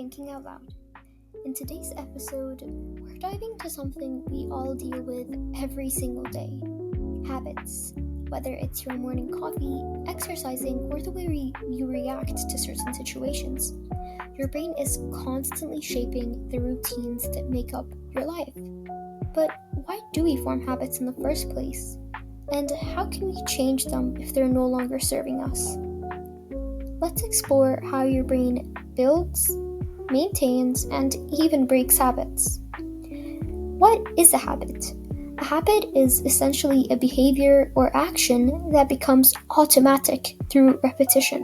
Thinking Out Loud. In today's episode, we're diving into something we all deal with every single day: habits. Whether it's your morning coffee, exercising, or the way you react to certain situations, your brain is constantly shaping the routines that make up your life. But why do we form habits in the first place? And how can we change them if they're no longer serving us? Let's explore how your brain builds, maintains, and even breaks habits. What is a habit? A habit is essentially a behavior or action that becomes automatic through repetition.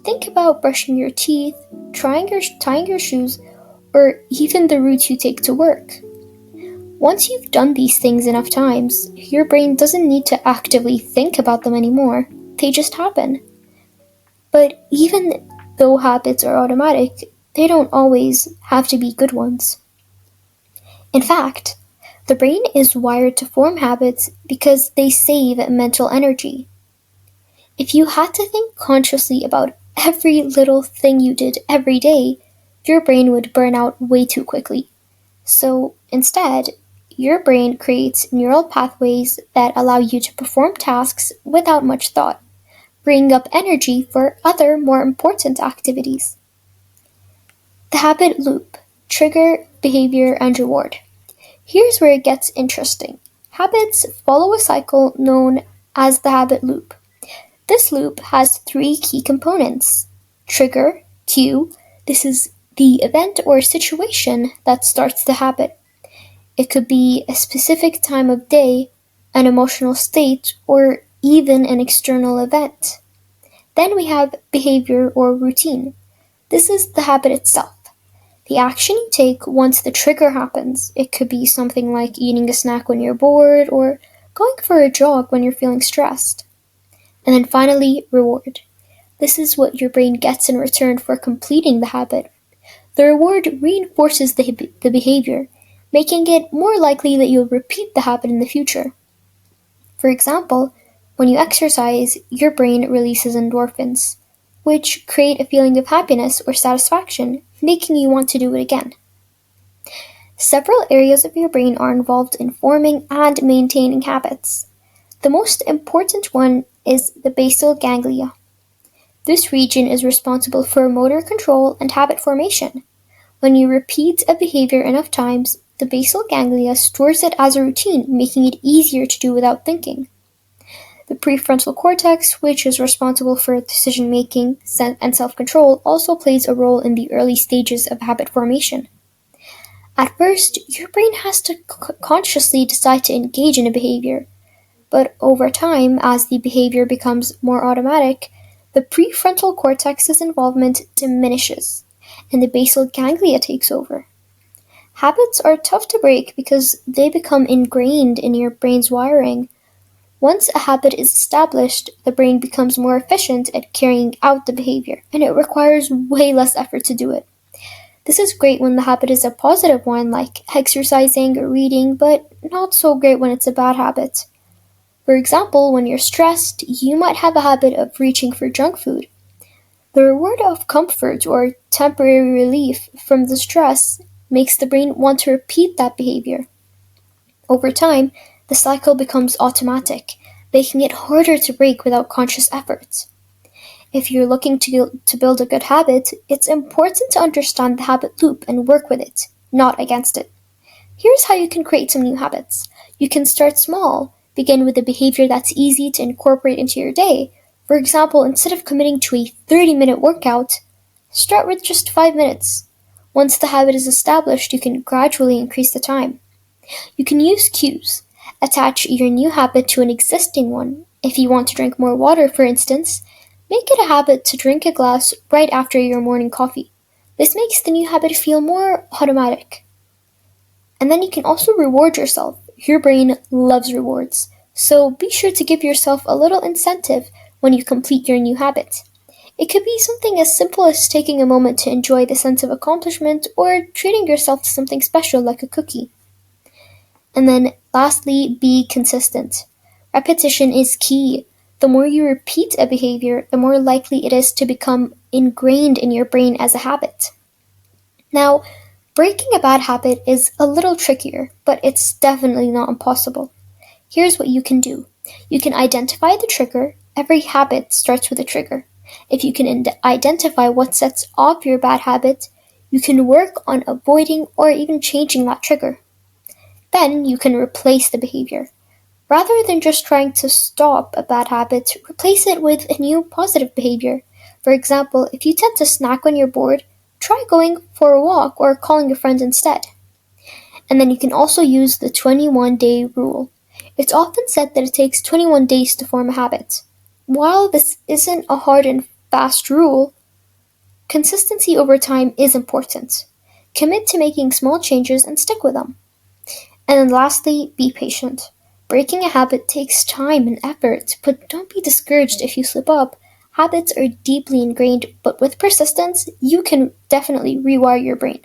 Think about brushing your teeth, tying your shoes, or even the route you take to work. Once you've done these things enough times, your brain doesn't need to actively think about them anymore. They just happen. But even though habits are automatic, they don't always have to be good ones. In fact, the brain is wired to form habits because they save mental energy. If you had to think consciously about every little thing you did every day, your brain would burn out way too quickly. So instead, your brain creates neural pathways that allow you to perform tasks without much thought, freeing up energy for other more important activities. The habit loop: trigger, behavior, and reward. Here's where it gets interesting. Habits follow a cycle known as the habit loop. This loop has three key components: trigger, cue. This is the event or situation that starts the habit. It could be a specific time of day, an emotional state, or even an external event. Then we have behavior or routine. This is the habit itself. The action you take once the trigger happens. It could be something like eating a snack when you're bored or going for a jog when you're feeling stressed. And then finally, reward. This is what your brain gets in return for completing the habit. The reward reinforces the behavior, making it more likely that you'll repeat the habit in the future. For example, when you exercise, your brain releases endorphins, which create a feeling of happiness or satisfaction, making you want to do it again. Several areas of your brain are involved in forming and maintaining habits. The most important one is the basal ganglia. This region is responsible for motor control and habit formation. When you repeat a behavior enough times, the basal ganglia stores it as a routine, making it easier to do without thinking. The prefrontal cortex, which is responsible for decision-making and self-control, also plays a role in the early stages of habit formation. At first, your brain has to consciously decide to engage in a behavior, but over time, as the behavior becomes more automatic, the prefrontal cortex's involvement diminishes, and the basal ganglia takes over. Habits are tough to break because they become ingrained in your brain's wiring. Once a habit is established, the brain becomes more efficient at carrying out the behavior, and it requires way less effort to do it. This is great when the habit is a positive one, like exercising or reading, but not so great when it's a bad habit. For example, when you're stressed, you might have a habit of reaching for junk food. The reward of comfort or temporary relief from the stress makes the brain want to repeat that behavior. Over time, the cycle becomes automatic, making it harder to break without conscious effort. If you're looking to build a good habit, it's important to understand the habit loop and work with it, not against it. Here's how you can create some new habits. You can start small. Begin with a behavior that's easy to incorporate into your day. For example, instead of committing to a 30-minute workout, start with just 5 minutes. Once the habit is established, you can gradually increase the time. You can use cues. Attach your new habit to an existing one. If you want to drink more water, for instance, make it a habit to drink a glass right after your morning coffee. This makes the new habit feel more automatic. And then you can also reward yourself. Your brain loves rewards, so be sure to give yourself a little incentive when you complete your new habit. It could be something as simple as taking a moment to enjoy the sense of accomplishment or treating yourself to something special like a cookie. And then lastly, be consistent. Repetition is key. The more you repeat a behavior, the more likely it is to become ingrained in your brain as a habit. Now, breaking a bad habit is a little trickier, but it's definitely not impossible. Here's what you can do. You can identify the trigger. Every habit starts with a trigger. If you can identify what sets off your bad habit, you can work on avoiding or even changing that trigger. Then you can replace the behavior. Rather than just trying to stop a bad habit, replace it with a new positive behavior. For example, if you tend to snack when you're bored, try going for a walk or calling a friend instead. And then you can also use the 21-day rule. It's often said that it takes 21 days to form a habit. While this isn't a hard and fast rule, consistency over time is important. Commit to making small changes and stick with them. And then lastly, be patient. Breaking a habit takes time and effort, but don't be discouraged if you slip up. Habits are deeply ingrained, but with persistence, you can definitely rewire your brain.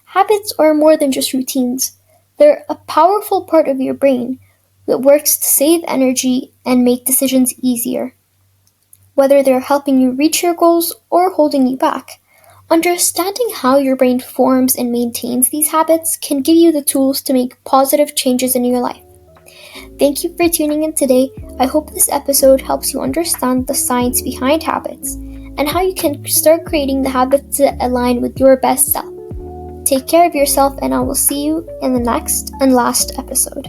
Habits are more than just routines. They're a powerful part of your brain that works to save energy and make decisions easier, whether they're helping you reach your goals or holding you back. Understanding how your brain forms and maintains these habits can give you the tools to make positive changes in your life. Thank you for tuning in today. I hope this episode helps you understand the science behind habits and how you can start creating the habits that align with your best self. Take care of yourself, and I will see you in the next and last episode.